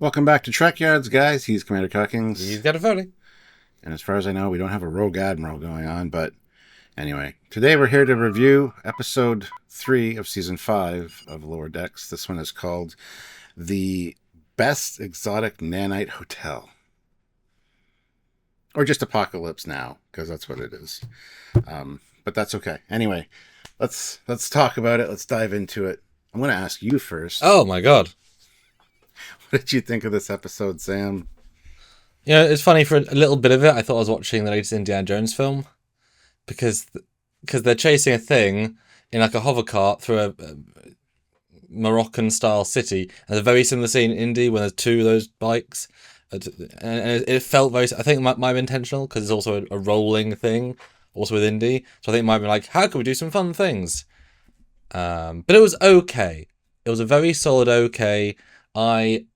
Welcome back to Trekyards, guys. He's Commander Cuckings. He's got a Foley. And as far as I know, we don't have a Rogue Admiral going on, but anyway. Today we're here to review Episode 3 of Season 5 of Lower Decks. This one is called The Best Exotic Nanite Hotel. Or just Apocalypse Now, because that's what it is. But that's okay. Anyway, let's talk about it. Let's dive into it. I'm going to ask you first. Oh my god. What did you think of this episode, Sam? You know, it's funny, for a little bit of it, I thought I was watching the latest Indiana Jones film. Because they're chasing a thing in like a hover cart through a Moroccan-style city. And there's a very similar scene in Indy when there's two of those bikes. And it felt very... I think it might be intentional, because it's also a rolling thing, also with Indy. So I think it might be like, how can we do some fun things? But it was okay. It was a very solid okay. I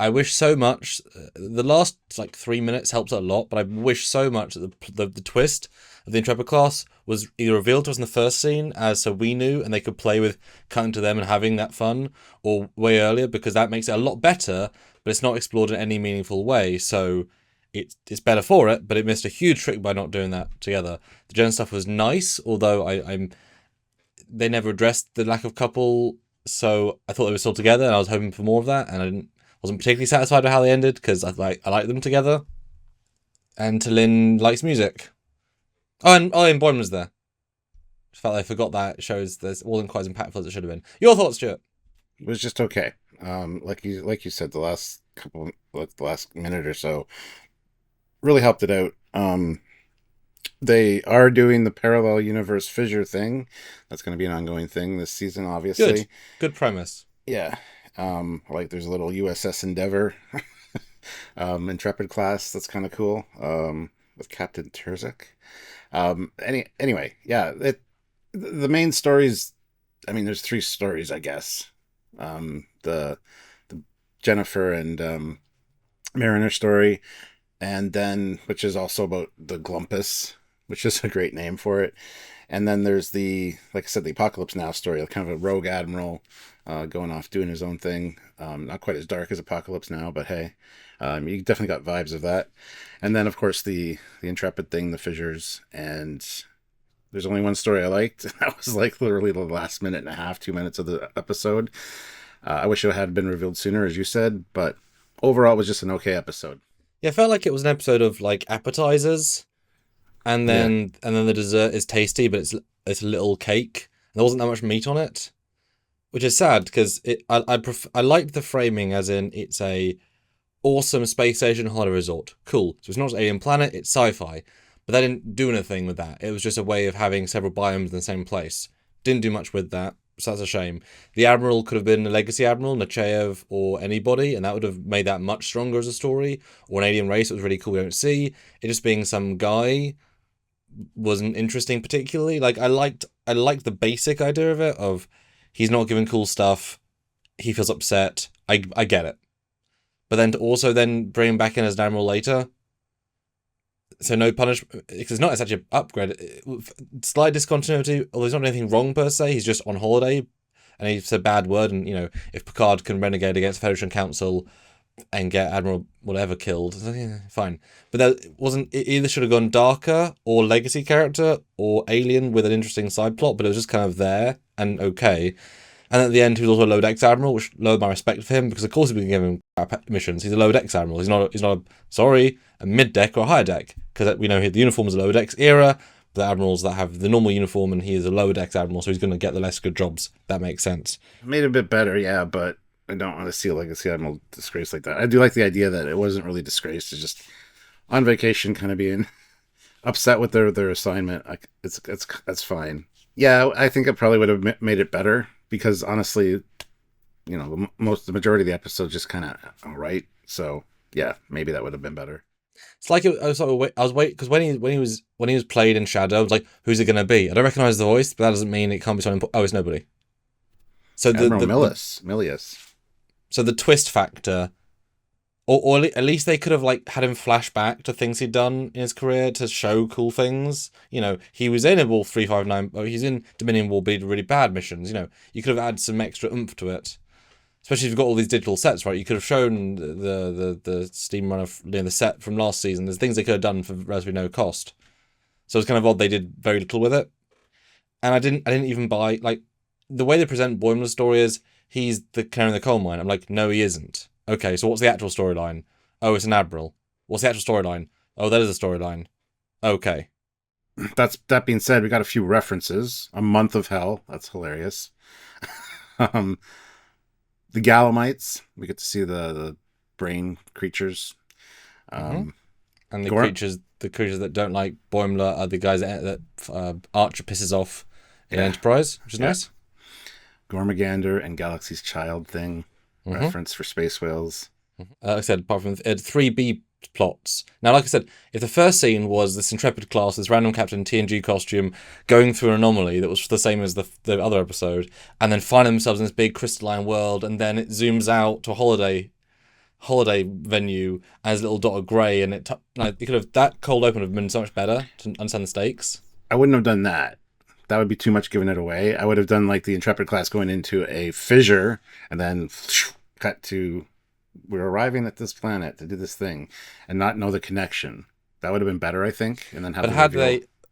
wish so much. The last 3 minutes helps a lot, but I wish so much that the twist of the Intrepid class was either revealed to us in the first scene, so we knew, and they could play with cutting to them and having that fun, or way earlier, because that makes it a lot better. But it's not explored in any meaningful way, so it's better for it. But it missed a huge trick by not doing that together. The Jen stuff was nice, although they never addressed the lack of couple. So I thought they were still together, and I was hoping for more of that, and I wasn't particularly satisfied with how they ended, because I like them together. And Talyn likes music. Oh, and Boyne was there. I felt like I forgot that. It shows this wasn't quite as impactful as it should have been. Your thoughts, Stuart? It was just okay. Like you said, the last minute or so really helped it out. They are doing the parallel universe fissure thing. That's going to be an ongoing thing this season, obviously. Good premise. Yeah. There's a little USS Endeavor Intrepid class. That's kind of cool. With Captain Terzic. Anyway, yeah. The main stories. I mean, there's three stories, I guess. The Jennifer and Mariner story, and then which is also about the Glumpus, which is a great name for it. And then there's like I said, the Apocalypse Now story, kind of a rogue admiral going off doing his own thing. Not quite as dark as Apocalypse Now, but hey, you definitely got vibes of that. And then, of course, the Intrepid thing, the fissures. And there's only one story I liked, and that was literally the last minute and a half, 2 minutes of the episode. I wish it had been revealed sooner, as you said, but overall, it was just an okay episode. Yeah, it felt like it was an episode of appetizers. And then the dessert is tasty, but it's a little cake. And there wasn't that much meat on it, which is sad, because I liked the framing, as in it's a awesome space station holiday resort. Cool. So it's not just alien planet, it's sci-fi. But they didn't do anything with that. It was just a way of having several biomes in the same place. Didn't do much with that, so that's a shame. The Admiral could have been a Legacy Admiral, Nechayev, or anybody, and that would have made that much stronger as a story. Or an alien race that was really cool we don't see. It just being some guy wasn't interesting particularly. I liked the basic idea of it, of he's not given cool stuff, he feels upset. I get it. But then to also then bring him back in as an admiral later, so no punishment, because it's not such an upgrade. Slight discontinuity, although there's not anything wrong per se, he's just on holiday and he said a bad word, and if Picard can renegade against the Federation Council and get Admiral whatever killed, yeah, fine. But it either should have gone darker, or legacy character, or alien with an interesting side plot, but it was just kind of there and okay. And at the end, he was also a low-decks admiral, which lowered my respect for him, because of course we can give him missions. He's a low-decks admiral. He's not a mid-deck or a higher deck, because we know the uniform is a lower-decks era. The admirals that have the normal uniform, and he is a lower-decks admiral, so he's going to get the less good jobs. That makes sense. Made it a bit better, yeah, but I don't want to see a Legacy Admiral disgraced like that. I do like the idea that it wasn't really disgraced. It's just on vacation, kind of being upset with their assignment. That's fine. Yeah, I think it probably would have made it better, because honestly, the majority of the episode just kind of all right. So yeah, maybe that would have been better. It's like I was waiting, because when he was played in Shadow, I was like, who's it gonna be? I don't recognize the voice, but that doesn't mean it can't be someone. Oh, it's nobody. So Admiral Milius. So the twist factor, or at least they could have had him flash back to things he'd done in his career to show cool things. He was in a Wolf 359. He's in Dominion War, but he did really bad missions. You could have added some extra oomph to it. Especially if you've got all these digital sets, right? You could have shown the Steam run of the set from last season. There's things they could have done for relatively no cost. So it's kind of odd they did very little with it. And I didn't even buy, like, the way they present Boimler's story is he's the canary in the coal mine. I'm like, no, he isn't. Okay, so what's the actual storyline? Oh, it's an admiral. What's the actual storyline? Oh, that is a storyline. Okay. That being said, we got a few references. A Month of Hell. That's hilarious. um, the Gallimites. We get to see the brain creatures. And the creatures that don't like Boimler are the guys that Archer pisses off in Enterprise, which is nice. Gormagander and Galaxy's Child thing. Reference for space whales. Like I said, apart from 3B plots. Now, like I said, if the first scene was this Intrepid class, this random Captain TNG costume going through an anomaly that was the same as the other episode, and then finding themselves in this big crystalline world, and then it zooms out to a holiday venue as a little dot of grey, and it could have, that cold open would have been so much better to understand the stakes. I wouldn't have done that. That would be too much giving it away. I would have done like the Intrepid class going into a fissure and then cut to, we're arriving at this planet to do this thing, and not know the connection. That would have been better, I think. And then have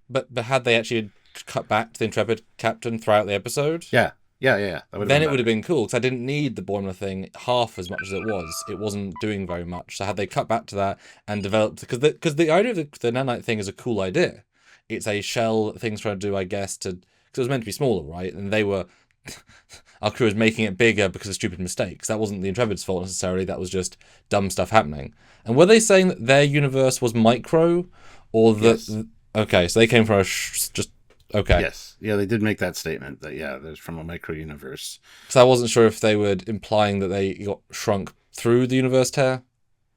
but had they actually cut back to the Intrepid captain throughout the episode? Yeah. Then it would have been cool, because I didn't need the Boimler thing half as much as it was. It wasn't doing very much. So had they cut back to that and developed, because the idea of the nanite thing is a cool idea. It's a shell that things trying to do, I guess, because it was meant to be smaller, right? And they were, our crew was making it bigger because of stupid mistakes. That wasn't the Intrepid's fault necessarily. That was just dumb stuff happening. And were they saying that their universe was micro, or that? Yes. Okay, so they came from okay. Yes, yeah, they did make that statement that there's from a micro universe. So I wasn't sure if they were implying that they got shrunk through the universe tear.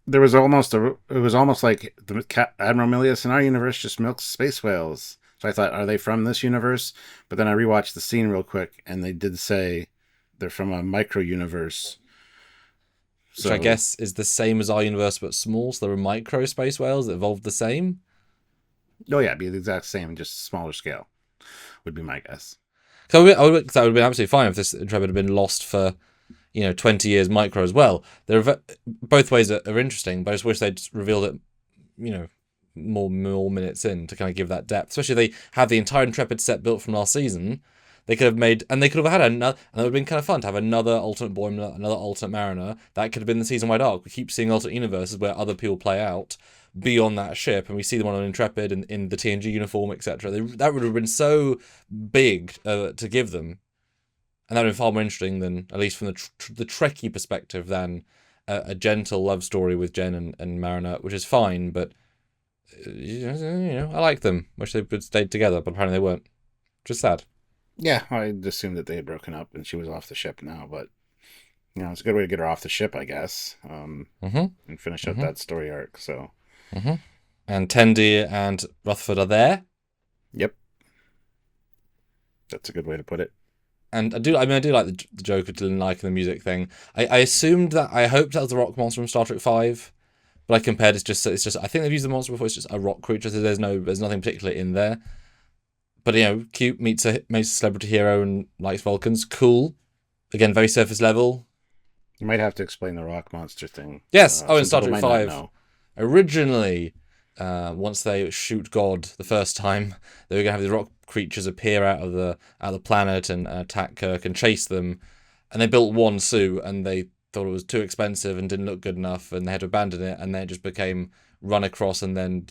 There was almost it was almost like the Admiral Milius in our universe just milks space whales. So I thought, are they from this universe? But then I rewatched the scene real quick, and they did say they're from a micro universe. Which I guess is the same as our universe, but small. So there were micro space whales that evolved the same. Oh yeah, it'd be the exact same, just smaller scale, would be my guess. So that would have been absolutely fine if this Intrepid had been lost for 20 years micro as well. Both ways are interesting, but I just wish they'd revealed it, more minutes in to kind of give that depth. Especially if they had the entire Intrepid set built from last season, they could have made, and they could have had another, and that would have been kind of fun to have another alternate Boimler, another alternate Mariner. That could have been the season-wide arc. We keep seeing alternate universes where other people play out beyond that ship, and we see them on an Intrepid and in the TNG uniform, etc. That would have been so big to give them. And that would have been far more interesting than, at least from the Trekkie perspective, than a gentle love story with Jen and Mariner, which is fine, but I like them. Wish they would have stayed together, but apparently they weren't. Just sad. Yeah, I assumed that they had broken up and she was off the ship now, but it's a good way to get her off the ship, I guess, and finish up that story arc. So, and Tendi and Rutherford are there. Yep, that's a good way to put it. And I do like the joke of Dylan liking the music thing. I assumed that, I hoped that was the rock monster from Star Trek V, but I compared, it's just I think they've used the monster before. It's just a rock creature, so there's nothing particular in there. But cute, meets a celebrity hero and likes Vulcans. Cool. Again, very surface level. You might have to explain the rock monster thing. Yes. In Star Trek V, originally, once they shoot God the first time, they were going to have these rock creatures appear out of the planet and attack Kirk and chase them. And they built one suit, and they thought it was too expensive and didn't look good enough, and they had to abandon it. And then it just became run across and then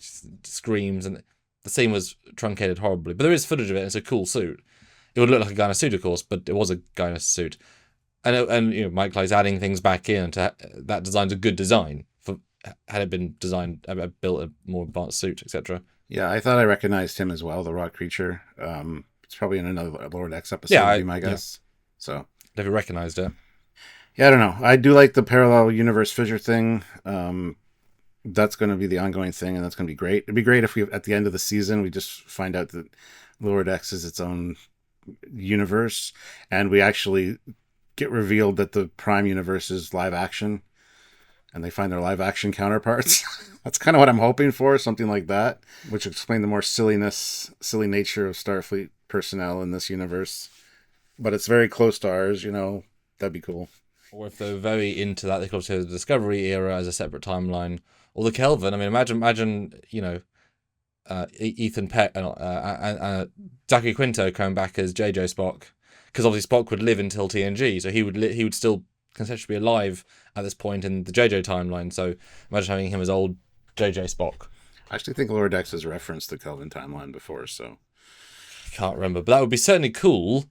screams, and the scene was truncated horribly. But there is footage of it. And it's a cool suit. It would look like a guy in a suit, of course, but it was a guy in a suit. And Mike Leigh's adding things back in to that design's a good design. Had it been designed, built a more advanced suit, etc. Yeah, I thought I recognized him as well, the rock creature. It's probably in another Lord X episode, would be my guess. Yeah. So never recognized it. Yeah, I don't know. I do like the parallel universe fissure thing. That's going to be the ongoing thing, and that's going to be great. It'd be great if we, at the end of the season, we just find out that Lord X is its own universe, and we actually get revealed that the Prime universe is live action, and they find their live action counterparts. That's kind of what I'm hoping for, something like that, which would explain the more silly nature of Starfleet personnel in this universe. But it's very close to ours, that'd be cool. Or if they're very into that, they could also have the Discovery era as a separate timeline. Or the Kelvin. I mean, imagine Ethan Peck and Zachary Quinto coming back as JJ Spock, because obviously Spock would live until TNG, so he would still conceptually be alive at this point in the JJ timeline. So imagine having him as old JJ Spock. I actually think Lower Decks has referenced the Kelvin timeline before, so I can't remember, but that would be certainly cool.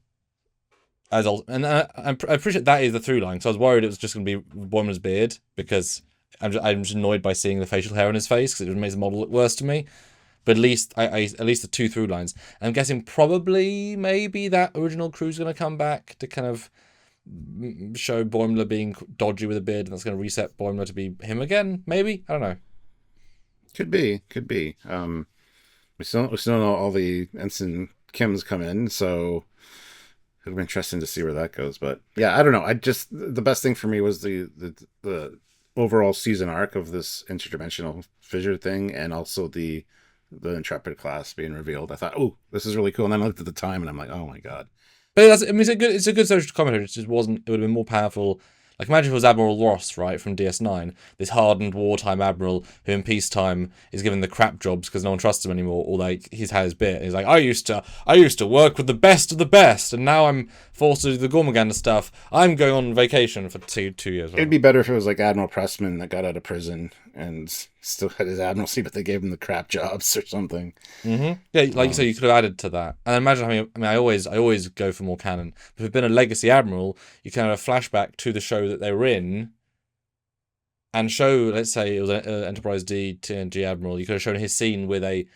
And I appreciate that is the through line. So I was worried it was just going to be Boimler's beard, because I'm just annoyed by seeing the facial hair on his face, because it makes the model look worse to me. But at least at least the two through lines. And I'm guessing probably maybe that original crew's going to come back to kind of show Boimler being dodgy with a beard, and that's going to reset Boimler to be him again. Maybe, I don't know. Could be. We still don't know all the Ensign Kims come in, so it'll be interesting to see where that goes. But yeah, I don't know. The best thing for me was the overall season arc of this interdimensional fissure thing, and also the Intrepid class being revealed. I thought, oh, this is really cool. And then I looked at the time and I'm like, oh my god. But it's a good social commentary. It just wasn't. It would have been more powerful. Like, imagine if it was Admiral Ross, right, from DS9, this hardened wartime admiral who in peacetime is given the crap jobs because no one trusts him anymore, or like he's had his bit. And he's like, I used to work with the best of the best, and now I'm forced to do the Gormaganda stuff. I'm going on vacation for two years. It'd be better if it was like Admiral Pressman that got out of prison and still had his admiralcy, but they gave him the crap jobs or something. Mm-hmm. Yeah, like you said, you could have added to that. And imagine having. I mean, I always go for more canon. But if it'd been a legacy admiral, you can have a flashback to the show that they were in, and show, let's say it was an Enterprise D TNG admiral. You could have shown his scene with a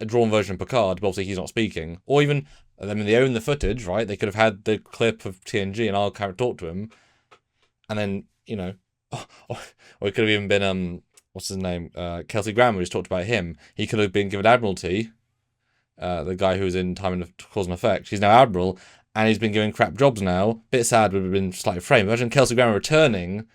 drawn version of Picard, but obviously he's not speaking. Or even, I mean, they own the footage, right? They could have had the clip of TNG and I'll kind of talk to him, and then or it could have even been what's his name? Kelsey Grammer, who's talked about him. He could have been given Admiralty. The guy who was in Time and Cause and Effect. He's now Admiral, and he's been given crap jobs now. Bit sad, would have been slightly framed. Imagine Kelsey Grammer returning,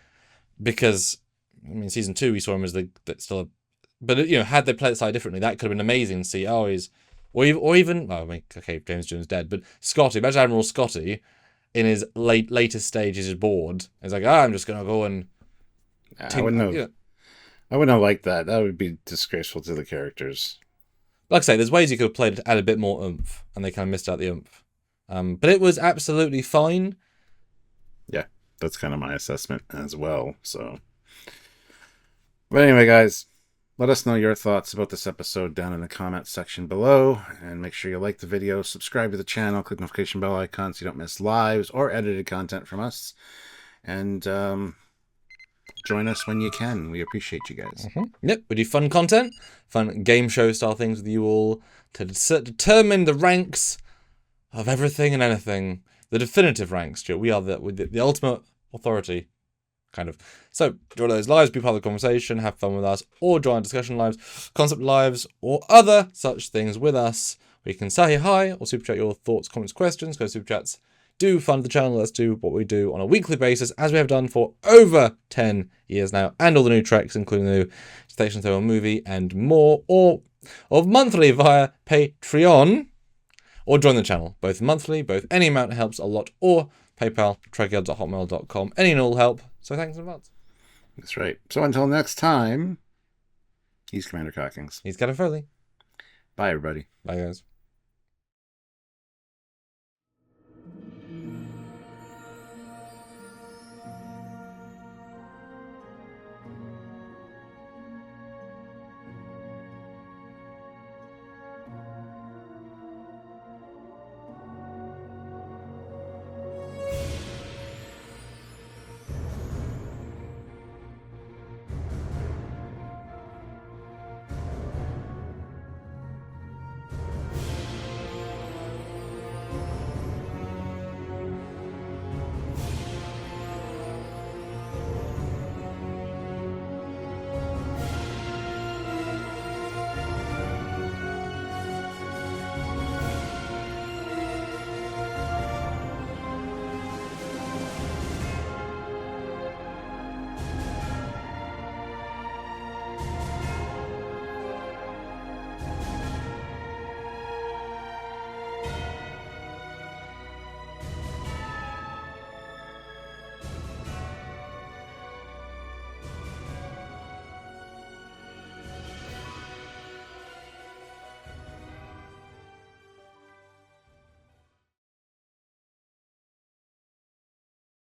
because, I mean, season 2 we saw him as but had they played it slightly differently, that could have been amazing to see. Oh, he's, or even, well, I mean, okay, James Jones dead, but Scotty, imagine Admiral Scotty in his latest stages is bored. He's like, I'm just gonna go and. I wouldn't have liked that. That would be disgraceful to the characters. Like I say, there's ways you could have played it to add a bit more oomph, and they kind of missed out the oomph. But it was absolutely fine. Yeah, that's kind of my assessment as well. So, but anyway, guys, let us know your thoughts about this episode down in the comments section below, and make sure you like the video, subscribe to the channel, click the notification bell icon so you don't miss lives or edited content from us, and join us when you can. We appreciate you guys. Mm-hmm. Yep, we do fun content, fun game show style things with you all to determine the ranks of everything and anything. The definitive ranks, Joe. We are the ultimate authority, kind of. So, join those lives, be part of the conversation, have fun with us, or join discussion lives, concept lives, or other such things with us. We can say hi or super chat your thoughts, comments, questions. Go super chats. Do fund the channel. Let's do what we do on a weekly basis, as we have done for over 10 years now, and all the new treks, including the new Station 31 movie and more, or monthly via Patreon, or join the channel, both monthly, both any amount helps a lot, or PayPal, trekyards@hotmail.com. Any and all help. So thanks in advance. That's right. So until next time, he's Commander Cockings. He's Captain Foley. Bye, everybody. Bye, guys.